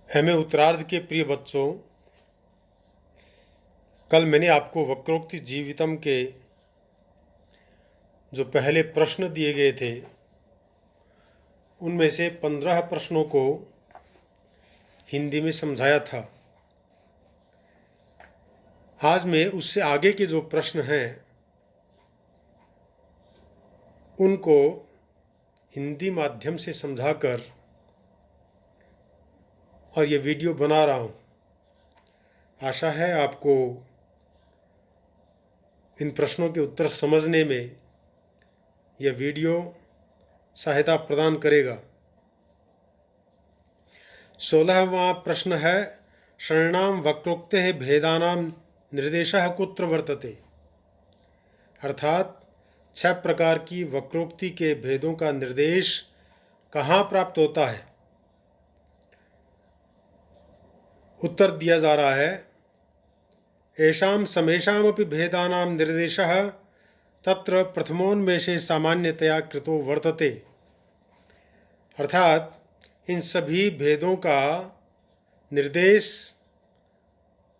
MA उत्तरार्ध के प्रिय बच्चों, कल मैंने आपको वक्रोक्ति जीवितम के जो पहले प्रश्न दिए गए थे उनमें से 15 प्रश्नों को हिंदी में समझाया था। आज मैं उससे आगे के जो प्रश्न हैं उनको हिंदी माध्यम से समझाकर और ये वीडियो बना रहा हूँ। आशा है आपको इन प्रश्नों के उत्तर समझने में यह वीडियो सहायता प्रदान करेगा। 16वां प्रश्न है, षण्णाम वक्रोक्तेः भेदानां निर्देशः कुत्र वर्तते। अर्थात 6 प्रकार की वक्रोक्ति के भेदों का निर्देश कहाँ प्राप्त होता है। उत्तर दिया जा रहा है, येषां समेषामपि भेदानां निर्देशः तत्र प्रथमोन्मेषे सामान्यतया कृतो वर्तते। अर्थात इन सभी भेदों का निर्देश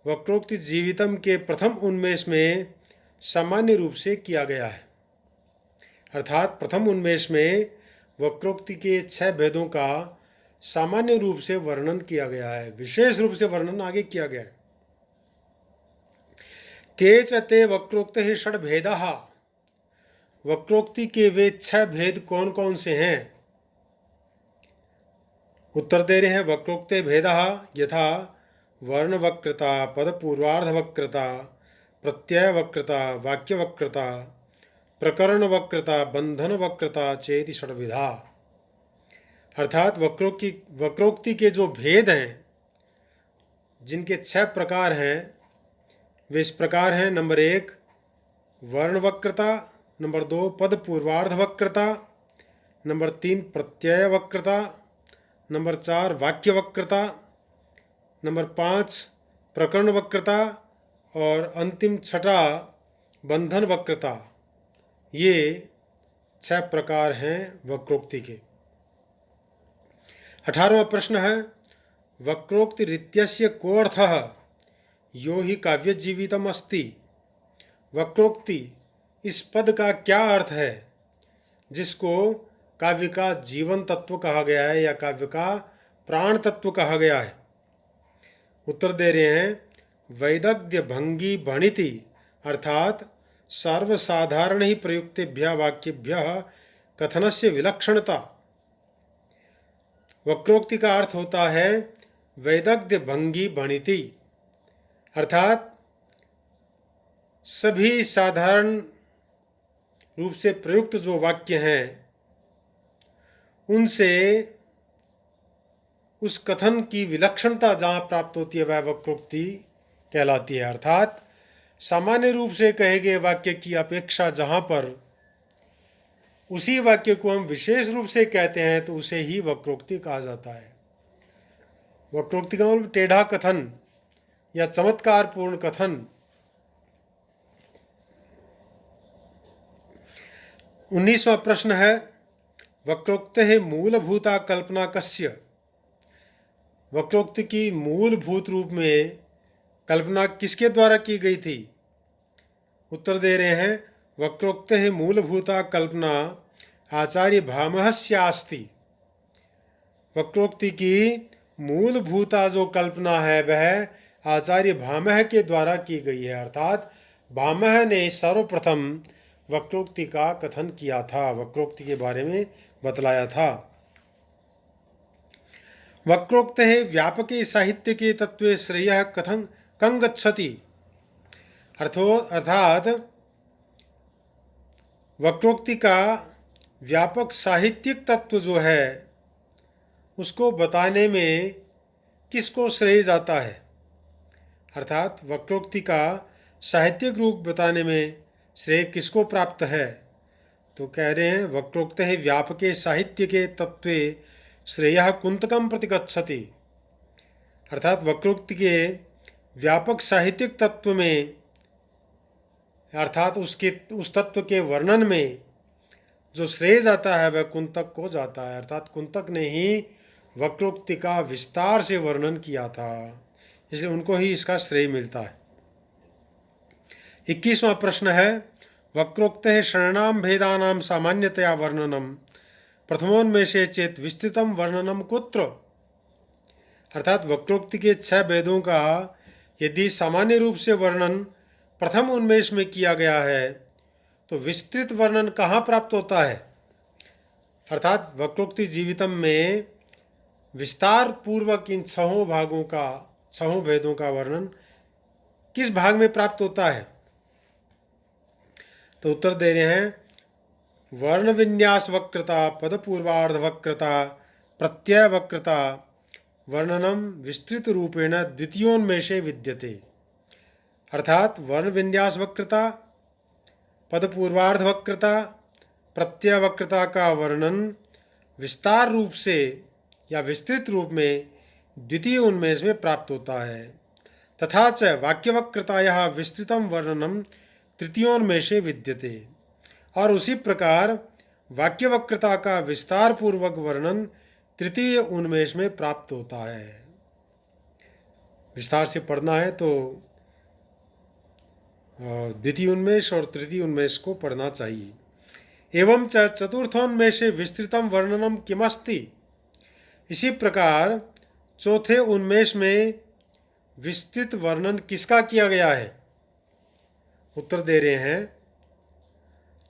वक्रोक्ति जीवितम के प्रथम उन्मेष में सामान्य रूप से किया गया है। अर्थात प्रथम उन्मेष में वक्रोक्ति के 6 भेदों का सामान्य रूप से वर्णन किया गया है, विशेष रूप से वर्णन आगे किया गया है। केच ते वक्रोक्ते षड् भेदाः, वक्रोक्ति के वे 6 भेद कौन कौन से हैं। उत्तर दे रहे हैं, वक्रोक्ते भेदाः यथा वर्ण वक्रता, पद पूर्वार्ध वक्रता, प्रत्यय वक्रता, वाक्य वक्रता, प्रकरण वक्रता, बंधन वक्रता चेति षड्विधा। अर्थात वक्रोक्ति के जो भेद हैं, जिनके 6 प्रकार हैं, वे इस प्रकार हैं। नंबर 1 वर्ण वक्रता, नंबर 2 पद पूर्वार्ध वक्रता, नंबर 3 प्रत्यय वक्रता, नंबर 4 वाक्य वक्रता, नंबर 5 प्रकरण वक्रता और अंतिम 6ठा बंधन वक्रता। ये 6 प्रकार हैं वक्रोक्ति के। 18वां प्रश्न है, वक्रोक्ति रीत्यस्य को अर्थः यो हि काव्य जीवितम अस्ति। वक्रोक्ति इस पद का क्या अर्थ है जिसको काव्य का जीवन तत्व कहा गया है या काव्य का प्राण तत्व कहा गया है। उत्तर दे रहे हैं, वैदग्ध्य भंगी भणिति अर्थात सर्वसाधारण ही प्रयुक्तेभ्यः वाक्येभ्यः कथनस्य विलक्षणता। वक्रोक्ति का अर्थ होता है वैदग्ध्य भंगी भणिति, अर्थात सभी साधारण रूप से प्रयुक्त जो वाक्य हैं उनसे उस कथन की विलक्षणता जहाँ प्राप्त होती है वह वक्रोक्ति कहलाती है। अर्थात सामान्य रूप से कहे गए वाक्य की अपेक्षा जहाँ पर उसी वाक्य को हम विशेष रूप से कहते हैं तो उसे ही वक्रोक्ति कहा जाता है। वक्रोक्ति का मतलब टेढ़ा कथन या चमत्कारपूर्ण कथन। 19वां प्रश्न है, वक्रोक्तेः मूलभूता कल्पना कस्य। वक्रोक्ति की मूलभूत रूप में कल्पना किसके द्वारा की गई थी। उत्तर दे रहे हैं, वक्रोक्तेः मूलभूता कल्पना आचार्य भामहस्यास्ति। वक्रोक्ति की मूलभूता जो कल्पना है वह आचार्य भामह के द्वारा की गई है। अर्थात भामह ने सर्वप्रथम वक्रोक्ति का कथन किया था, वक्रोक्ति के बारे में बतलाया था। वक्रोक्तेः व्यापके साहित्य के तत्वे श्रेयः कथं कं गच्छति। अर्थात वक्रोक्ति का व्यापक साहित्यिक तत्व जो है उसको बताने में किसको श्रेय जाता है। अर्थात वक्रोक्ति का साहित्यिक रूप बताने में श्रेय किसको प्राप्त है। तो कह रहे हैं, वक्रोक्तेः व्यापके साहित्य के तत्वे श्रेयः कुंतकं प्रति गच्छति। अर्थात वक्रोक्ति के व्यापक साहित्यिक तत्व में अर्थात उस तत्व के वर्णन में जो श्रेय जाता है वह कुंतक को जाता है। अर्थात कुंतक ने ही वक्रोक्ति का विस्तार से वर्णन किया था, इसलिए उनको ही इसका श्रेय मिलता है। 21वां प्रश्न है, वक्रोक्ते षण्णाम भेदानां सामान्यतया वर्णनम प्रथमोन्मेषे चेत विस्तृतम वर्णनम कुत्र। अर्थात वक्रोक्ति के 6 भेदों का यदि सामान्य रूप से वर्णन प्रथम उन्मेष में किया गया है तो विस्तृत वर्णन कहाँ प्राप्त होता है। अर्थात वक्रोक्ति जीवितम में विस्तार पूर्वक इन 6 भेदों का वर्णन किस भाग में प्राप्त होता है। तो उत्तर दे रहे हैं, वर्ण विन्यास वक्रता, पद पूर्वार्ध वक्रता, प्रत्यय वक्रता वर्णनम विस्तृत रूपेण द्वितीयोन्मेषे विद्यते। अर्थात वर्ण विन्यास वक्रता, पद पूर्वार्ध वक्रता, प्रत्यय वक्रता का वर्णन विस्तार रूप से या विस्तृत रूप में द्वितीय उन्मेष में प्राप्त होता है। तथा च वाक्यवक्रतायाः विस्तृतम वर्णनम तृतीयोन्मेषे विद्यते। और उसी प्रकार वाक्यवक्रता का विस्तार पूर्वक वर्णन तृतीय उन्मेष में प्राप्त होता है। विस्तार से पढ़ना है तो द्वितीय उन्मेष और तृतीय उन्मेष को पढ़ना चाहिए। एवं च चतुर्थोन्मेषे विस्तृतम वर्णनम किमस्ति। इसी प्रकार चौथे उन्मेष में विस्तृत वर्णन किसका किया गया है। उत्तर दे रहे हैं,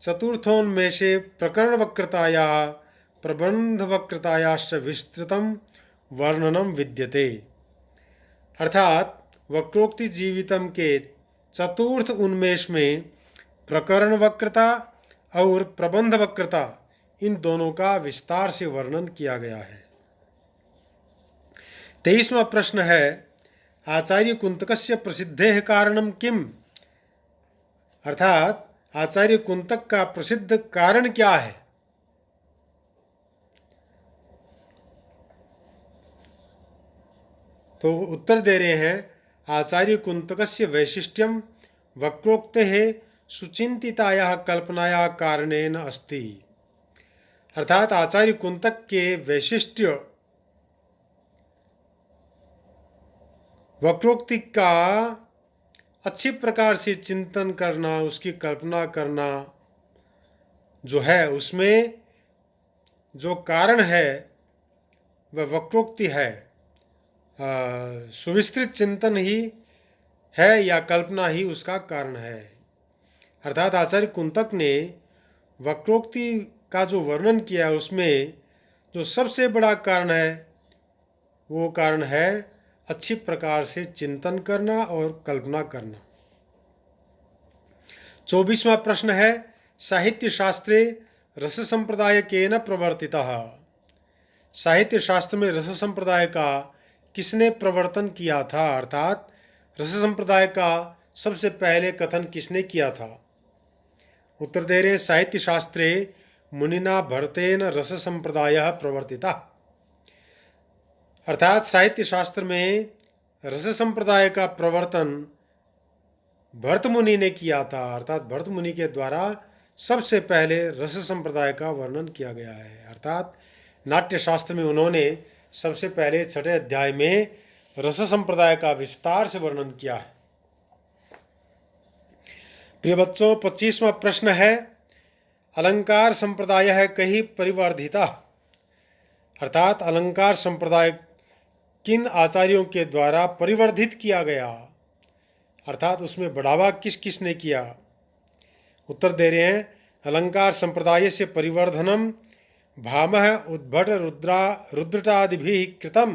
चतुर्थोन्मेषे प्रकरण वक्रतायाः प्रबंध वक्रतायाश्च विस्तृतम वर्णनम विद्यते। अर्थात वक्रोक्ति जीवितम के चतुर्थ उन्मेष में प्रकरण वक्रता और प्रबंध वक्रता इन दोनों का विस्तार से वर्णन किया गया है। 23वां प्रश्न है, आचार्य कुंतकस्य प्रसिद्धेः कारणम किम। अर्थात आचार्य कुंतक का प्रसिद्ध कारण क्या है। तो उत्तर दे रहे हैं, आचार्य कुंतकस्य वैशिष्ट्यम वक्रोक्तेः सुचिंतितायाः कल्पनायाः कारणेन अस्ति। अर्थात आचार्य कुंतक के वैशिष्ट्य वक्रोक्ति का अच्छी प्रकार से चिंतन करना, उसकी कल्पना करना जो है, उसमें जो कारण है वह वक्रोक्ति है। सुविस्तृत चिंतन ही है या कल्पना ही उसका कारण है। अर्थात आचार्य कुंतक ने वक्रोक्ति का जो वर्णन किया है उसमें जो सबसे बड़ा कारण है वो कारण है अच्छी प्रकार से चिंतन करना और कल्पना करना। 24वां प्रश्न है, साहित्य शास्त्रे रस संप्रदाय केन प्रवर्तितः। साहित्य शास्त्र में रस संप्रदाय का किसने प्रवर्तन किया था। अर्थात रस संप्रदाय का सबसे पहले कथन किसने किया था। उत्तर दे रहे, साहित्य शास्त्रे मुनिना भरतेन रस संप्रदायः प्रवर्तितः। अर्थात साहित्य शास्त्र में रस संप्रदाय का प्रवर्तन भरत मुनि ने किया था। अर्थात भरत मुनि के द्वारा सबसे पहले रस संप्रदाय का वर्णन किया गया है। अर्थात नाट्य शास्त्र में उन्होंने सबसे पहले 6ठे अध्याय में रस संप्रदाय का विस्तार से वर्णन किया है। प्रिय बच्चों, 25वां प्रश्न है, अलंकार संप्रदाय है कहीं परिवर्धिता। अर्थात अलंकार संप्रदाय किन आचार्यों के द्वारा परिवर्धित किया गया। अर्थात उसमें बढ़ावा किस किस ने किया। उत्तर दे रहे हैं, अलंकार संप्रदाय से परिवर्धनम भामह उद्भट रुद्रटादिभिः कृतम।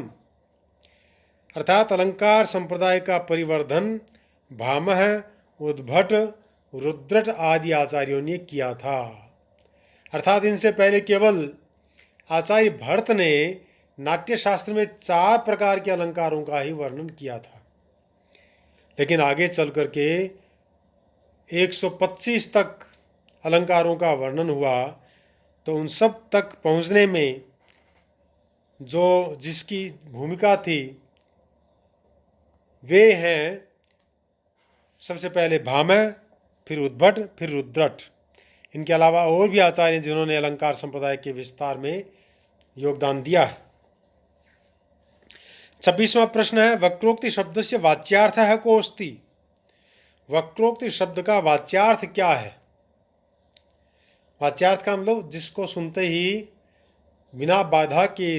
अर्थात अलंकार संप्रदाय का परिवर्धन भामह उद्भट रुद्रट आदि आचार्यों ने किया था। अर्थात इनसे पहले केवल आचार्य भरत ने नाट्य शास्त्र में 4 प्रकार के अलंकारों का ही वर्णन किया था, लेकिन आगे चल करके 125 तक अलंकारों का वर्णन हुआ। तो उन सब तक पहुंचने में जो जिसकी भूमिका थी वे हैं सबसे पहले भामह, फिर उद्भट, फिर रुद्रट। इनके अलावा और भी आचार्य जिन्होंने अलंकार संप्रदाय के विस्तार में योगदान दिया है। 26वां प्रश्न है वक्रोक्ति शब्द से वाच्यार्थ है कोस्ति। वक्रोक्ति शब्द का वाच्यार्थ क्या है? वाच्यार्थ का मतलब जिसको सुनते ही बिना बाधा के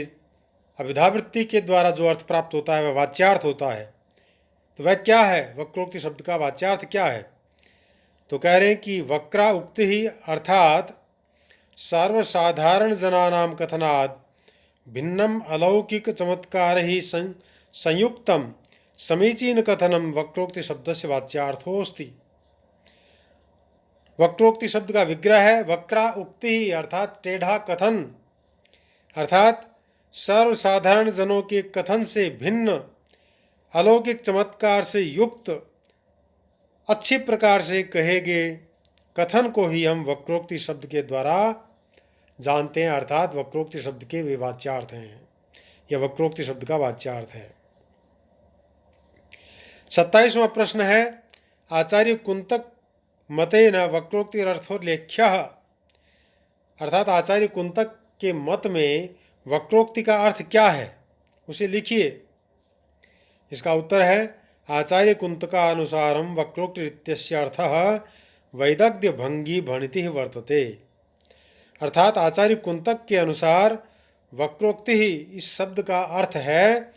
अभिधावृत्ति के द्वारा जो अर्थ प्राप्त होता है वह वाच्यार्थ होता है। तो वह क्या है? वक्रोक्ति शब्द का वाच्यार्थ क्या है? तो कह रहे हैं कि वक्रा उक्ति ही अर्थात सर्वसाधारण जनानां कथनात् भिन्नम अलौकिक चमत्कार ही संयुक्तम समीचीन कथनम वक्रोक्ति शब्द से वाच्यार्थोस्ति। वक्रोक्ति शब्द का विग्रह है वक्रा उक्ति ही अर्थात टेढ़ा कथन, अर्थात सर्वसाधारण जनों के कथन से भिन्न अलौकिक चमत्कार से युक्त अच्छी प्रकार से कहे गए कथन को ही हम वक्रोक्ति शब्द के द्वारा जानते हैं, अर्थात वक्रोक्ति शब्द के वे वाच्यार्थ हैं। यह वक्रोक्ति शब्द का वाच्यार्थ है। 27वां प्रश्न है आचार्य कुंतक मतेन वक्रोक्ति अर्थोल्लेख्य, अर्थात आचार्य कुंतक के मत में वक्रोक्ति का अर्थ क्या है उसे लिखिए। इसका उत्तर है आचार्य कुंतकानुसारं वक्रोक्ति इत्यस्य अर्थः वैदग्ध्य भंगी भणिति वर्तते, अर्थात आचार्य कुंतक के अनुसार वक्रोक्ति ही इस शब्द का अर्थ है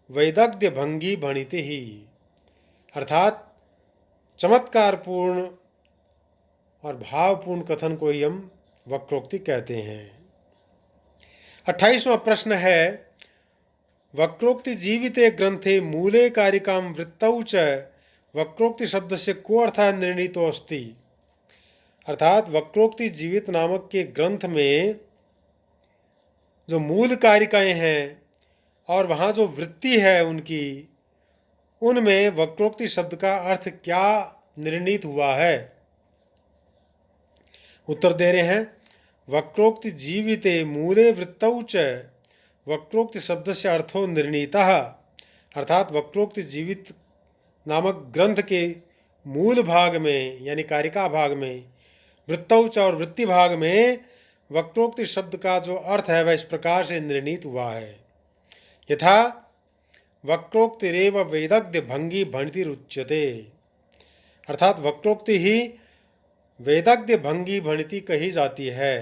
वैदग्ध्य भंगी भणिति ही, अर्थात चमत्कारपूर्ण और भावपूर्ण कथन को ही हम वक्रोक्ति कहते हैं। 28वां प्रश्न है वक्रोक्ति जीविते ग्रंथे मूले कारिकां वृत्तौ च वक्रोक्ति शब्द से को अर्थः निर्णीतो अस्ति, अर्थात वक्रोक्ति जीवित नामक के ग्रंथ में जो मूल कारिकाएं हैं और वहाँ जो वृत्ति है उनकी, उनमें वक्रोक्ति शब्द का अर्थ क्या निर्णीत हुआ है? उत्तर दे रहे हैं वक्रोक्ति जीविते मूले वृत्तौ च वक्रोक्ति शब्द से अर्थो निर्णीतः, अर्थात वक्रोक्ति जीवित नामक ग्रंथ के मूल भाग में यानी कारिका भाग में वृत्तौ च और वृत्ति भाग में वक्रोक्ति शब्द का जो अर्थ है वह इस प्रकार से निर्णीत हुआ है यथा वक्रोक्तिरेव वैदग्ध्य भंगी भणिति रुच्यते, अर्थात वक्रोक्ति ही वैदग्ध्य भंगी भणिति कही जाती है।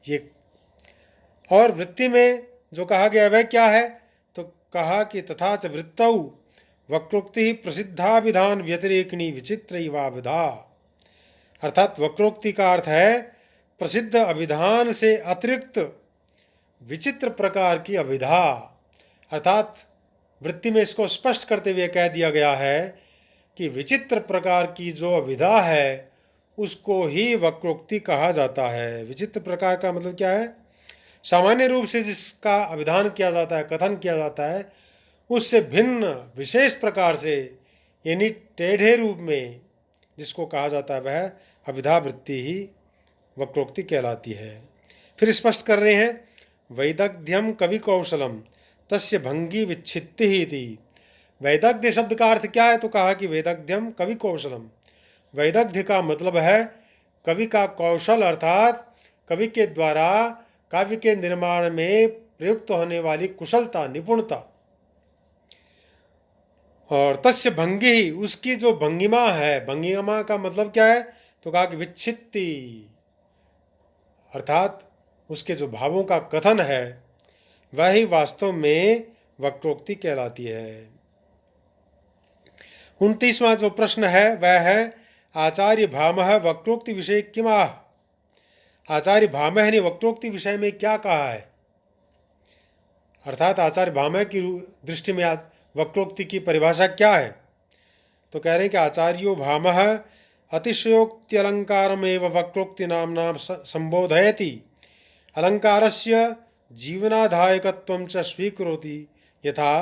ये और वृत्ति में जो कहा गया वह क्या है? तो कहा कि तथा च वृत्तौ वक्रोक्ति प्रसिद्धा विधान व्यतिरेकिणी विचित्र विधा, अर्थात वक्रोक्ति का अर्थ है प्रसिद्ध अभिधान से अतिरिक्त विचित्र प्रकार की अभिधा, अर्थात वृत्ति में इसको स्पष्ट करते हुए कह दिया गया है कि विचित्र प्रकार की जो अभिधा है उसको ही वक्रोक्ति कहा जाता है। विचित्र प्रकार का मतलब क्या है? सामान्य रूप से जिसका अभिधान किया जाता है, कथन किया जाता है, उससे भिन्न विशेष प्रकार से यानी टेढ़े रूप में जिसको कहा जाता है वह अभिधा वृत्ति ही वक्रोक्ति कहलाती है। फिर स्पष्ट कर रहे हैं वैदग्ध्यम कवि कौशलम तस्य भंगी विच्छित्ति ही थी। वैदग्ध्य शब्द का अर्थ क्या है? तो कहा कि वैदग्ध्यम कवि कौशलम, वैदग्ध्य का मतलब है कवि का कौशल, अर्थात कवि के द्वारा काव्य के निर्माण में प्रयुक्त होने वाली कुशलता, निपुणता। और तस्य भंगी ही उसकी जो भंगिमा है, भंगिमा का मतलब क्या है? तो कहा कि विच्छित्ति, अर्थात उसके जो भावों का कथन है वह ही वास्तव में वक्रोक्ति कहलाती है। 29वां जो प्रश्न है वह है आचार्य भामह वक्रोक्ति विषय किम आह, आचार्य भामह ने वक्रोक्ति विषय में क्या कहा है? अर्थात आचार्य भामह की दृष्टि में वक्रोक्ति की परिभाषा क्या है? तो कह रहे हैं कि आचार्यो भामह अतिशयोक्त्यलंकारमेव वक्रोक्ति नाम्ना संबोधयति, अलंकारस्य जीवनाधायकत्वं च स्वीकरोति यथा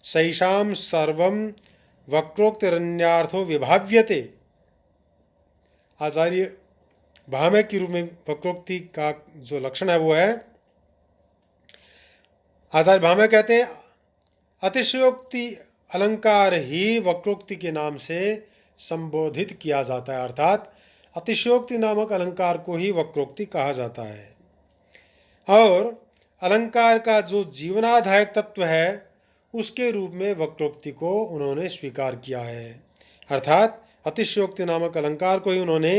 सैषां सर्वं वक्रोक्तिरन्यार्थो विभाव्यते। आचार्य भामह के रूप में वक्रोक्ति का जो लक्षण है वो है, आचार्य भामह कहते हैं अतिशयोक्ति अलंकार ही वक्रोक्ति के नाम से संबोधित किया जाता है, अर्थात अतिशयोक्ति नामक अलंकार को ही वक्रोक्ति कहा जाता है। और अलंकार का जो जीवनाधायक तत्व है उसके रूप में वक्रोक्ति को उन्होंने स्वीकार किया है। अर्थात अतिशयोक्ति नामक अलंकार को ही उन्होंने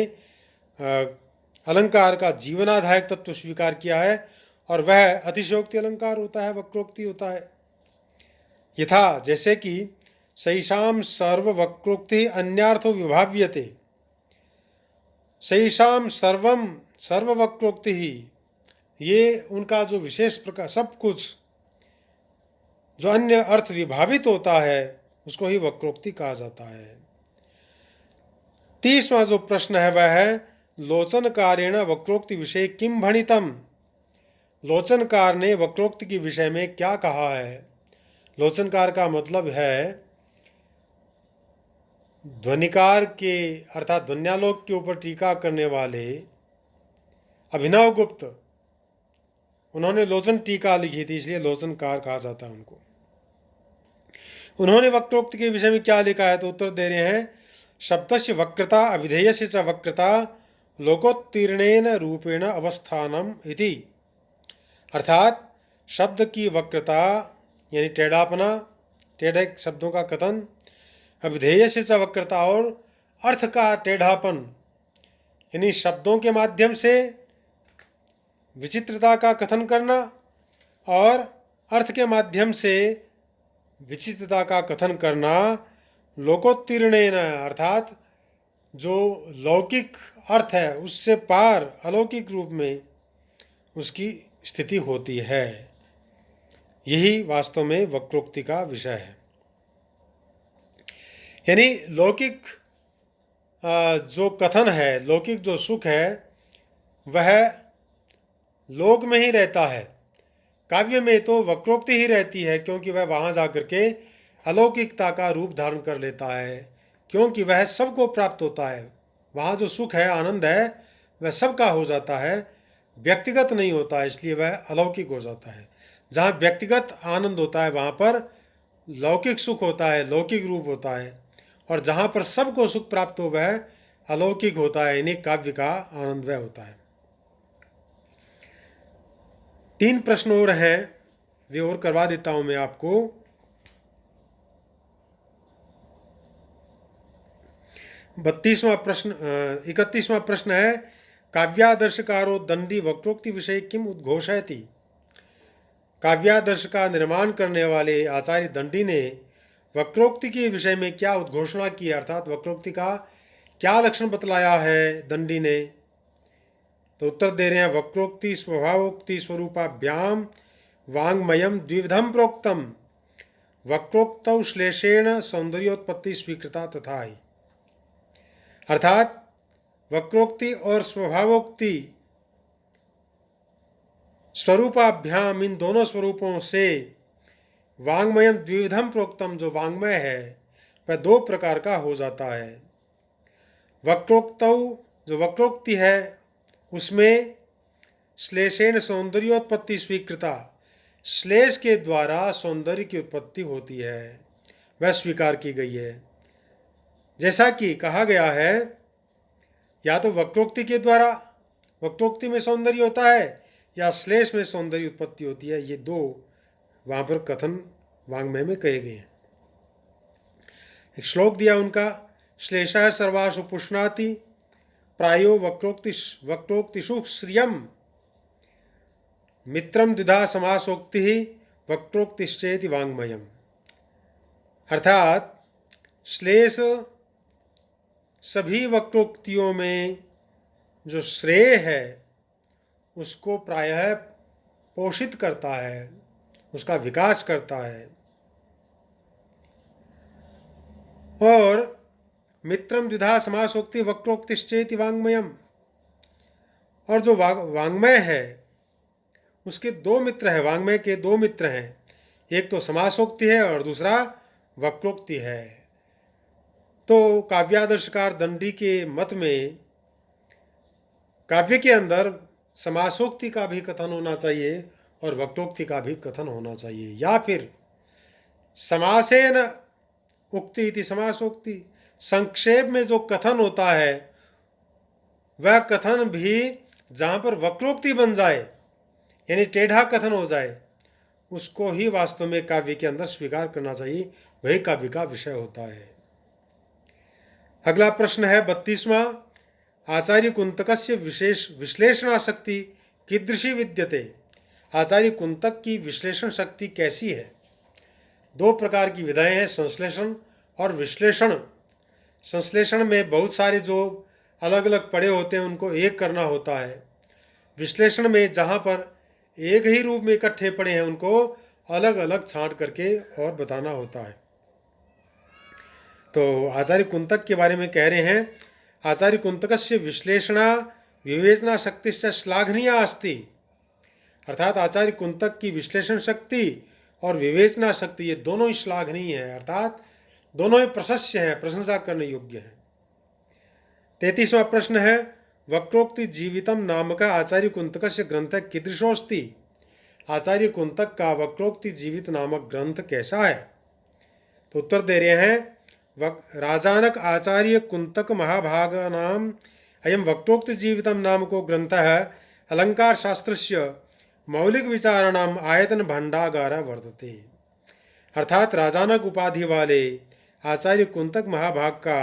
अलंकार का जीवनाधायक तत्व स्वीकार किया है, और वह अतिशयोक्ति अलंकार होता है, वक्रोक्ति होता है। यथा जैसे कि सैषाम सर्व वक्रोक्ति अन्यार्थो विभाव्यते, सैषाम सर्वम सर्व वक्रोक्ति ही, ये उनका जो विशेष प्रकार सब कुछ जो अन्य अर्थ विभावित होता है उसको ही वक्रोक्ति कहा जाता है। 30वां जो प्रश्न है वह है लोचनकारेण वक्रोक्ति विषय किम भणितम। लोचनकार ने वक्रोक्ति के विषय में क्या कहा है। लोचनकार का मतलब है ध्वनिकार के अर्थात ध्वन्यालोक के ऊपर टीका करने वाले अभिनव गुप्त, उन्होंने लोचन टीका लिखी थी, इसलिए लोचनकार कहा जाता है उनको। उन्होंने वक्रोक्ति के विषय में क्या लिखा है, तो उत्तर दे रहे हैं शब्दस्य वक्रता अविधेयस्य च वक्रता लोकोत्तीर्णेन रूपेण अवस्थानम इति। अर्थात शब्द की वक्रता यानी टेढ़ापना, टेढ़े शब्दों का कथन, अविधेयस्य च वक्रता और अर्थ का टेढ़ापन यानी शब्दों के माध्यम से विचित्रता का कथन करना और अर्थ के माध्यम से विचित्रता का कथन करना लोकोत्तीर्णेन, अर्थात जो लौकिक अर्थ है उससे पार अलौकिक रूप में उसकी स्थिति होती है। यही वास्तव में वक्रोक्ति का विषय है। यानी लौकिक जो कथन है, लौकिक जो सुख है वह लोक में ही रहता है, काव्य में तो वक्रोक्ति ही रहती है, क्योंकि वह वहाँ जाकर के अलौकिकता का रूप धारण कर लेता है, क्योंकि वह सबको प्राप्त होता है। वहाँ जो सुख है, आनंद है, वह सबका हो जाता है, व्यक्तिगत नहीं होता है, इसलिए वह अलौकिक हो जाता है। जहाँ व्यक्तिगत आनंद होता है वहाँ पर लौकिक सुख होता है, लौकिक रूप होता है, और जहाँ पर सबको सुख प्राप्त हो वह अलौकिक होता है, यानी काव्य का आनंद वह होता है। 3 प्रश्न और हैं, वे और करवा देता हूँ मैं आपको। 32वां प्रश्न 31वां प्रश्न है काव्यादर्शकारो दंडी वक्रोक्ति विषय किम उद्घोषयति। काव्यादर्श का निर्माण करने वाले आचार्य दंडी ने वक्रोक्ति के विषय में क्या उद्घोषणा की, अर्थात वक्रोक्ति का क्या लक्षण बतलाया है दंडी ने। तो उत्तर दे रहे हैं वक्रोक्ति स्वभावोक्ति स्वरूपाभ्याम वांग्मयम द्विविधम प्रोक्तम वक्रोक्तौ श्लेषेण सौंदर्योत्पत्ति स्वीकृता तथा ही। अर्थात वक्रोक्ति और स्वभावोक्ति स्वरूपाभ्याम, इन दोनों स्वरूपों से वांग्मयम द्विविधम प्रोक्तम, जो वांग्मय है वह 2 प्रकार का हो जाता है। वक्रोक्तौ, जो वक्रोक्ति है उसमें श्लेषेण सौंदर्योत्पत्ति स्वीकृता, श्लेष के द्वारा सौंदर्य की उत्पत्ति होती है, वह स्वीकार की गई है। जैसा कि कहा गया है, या तो वक्रोक्ति के द्वारा, वक्रोक्ति में सौंदर्य होता है, या श्लेष में सौंदर्य उत्पत्ति होती है। ये 2 वहाँ पर कथन वांग्मय में कहे गए हैं। एक श्लोक दिया उनका, श्लेषः सर्वासु पुष्णाति प्रायो वक्रोक्तिषु श्रियम मित्रम द्विधा समासोक्ति वक्रोक्तिश्चेति वांग्मयम। अर्थात श्लेष सभी वक्रोक्तियों में जो श्रेय है उसको प्रायः पोषित करता है, उसका विकास करता है, और मित्रम द्विधा समासोक्ति वक्रोक्तिश्चेति वांग्मयम, और जो वांग्मय है उसके 2 मित्र हैं, वांग्मय के 2 मित्र हैं, एक तो समासोक्ति है और दूसरा वक्रोक्ति है। तो काव्यादर्शकार दंडी के मत में काव्य के अंदर समासोक्ति का भी कथन होना चाहिए और वक्रोक्ति का भी कथन होना चाहिए, या फिर समासेन उक्ति इति समासोक्ति, संक्षेप में जो कथन होता है वह कथन भी जहाँ पर वक्रोक्ति बन जाए, यानी टेढ़ा कथन हो जाए, उसको ही वास्तव में काव्य के अंदर स्वीकार करना चाहिए, वही काव्य का विषय होता है। अगला प्रश्न है 32वां। आचार्य कुंतकस्य विशेष विश्लेषणाशक्ति कीदृशी विद्यते। आचार्य कुंतक की विश्लेषण शक्ति कैसी है। दो प्रकार की विधाएं हैं, संश्लेषण और विश्लेषण। संश्लेषण में बहुत सारे जो अलग अलग पड़े होते हैं उनको एक करना होता है। विश्लेषण में जहाँ पर एक ही रूप में इकट्ठे पड़े हैं उनको अलग अलग छांट करके और बताना होता है। तो आचार्य कुंतक के बारे में कह रहे हैं, आचार्य कुंतकस्य विश्लेषणा विवेचना शक्तिश्च श्लाघनीया अस्ति। अर्थात आचार्य कुंतक की विश्लेषण शक्ति और विवेचना शक्ति ये दोनों ही श्लाघनीय है, अर्थात दोनों ही प्रशस्य हैं, प्रशंसा करने योग्य हैं। 33वां प्रश्न है वक्रोक्ति जीवितम नामक आचार्य कुंतकस्य ग्रंथ कीदृशोऽस्ति। आचार्य कुंतक का वक्रोक्ति जीवित नामक ग्रंथ कैसा है। तो उत्तर दे रहे हैं राजानक आचार्य कुंतक महाभागानाम अयम वक्रोक्ति जीवितम नामको ग्रंथः अलंकार शास्त्रस्य मौलिक विचाराणाम आयतन भंडागार वर्तते। अर्थात राजानक उपाधि वाले आचार्य कुंतक महाभाग का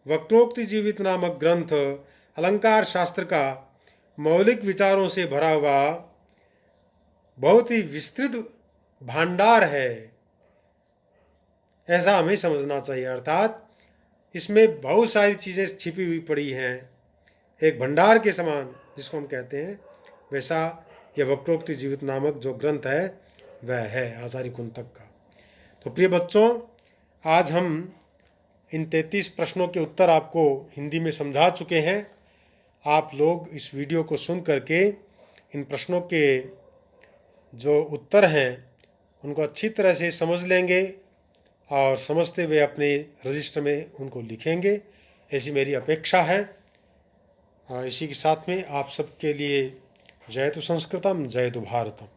वक्रोक्ति जीवित नामक ग्रंथ अलंकार शास्त्र का मौलिक विचारों से भरा हुआ बहुत ही विस्तृत भांडार है, ऐसा हमें समझना चाहिए। अर्थात इसमें बहुत सारी चीज़ें छिपी हुई पड़ी हैं, एक भंडार के समान जिसको हम कहते हैं, वैसा यह वक्रोक्ति जीवित नामक जो ग्रंथ है वह है आचार्य कुंतक का। तो प्रिय बच्चों, आज हम इन 33 प्रश्नों के उत्तर आपको हिंदी में समझा चुके हैं। आप लोग इस वीडियो को सुन करके इन प्रश्नों के जो उत्तर हैं उनको अच्छी तरह से समझ लेंगे और समझते हुए अपने रजिस्टर में उनको लिखेंगे, ऐसी मेरी अपेक्षा है। इसी के साथ में आप सबके लिए जयतु संस्कृतम जयतु भारतम।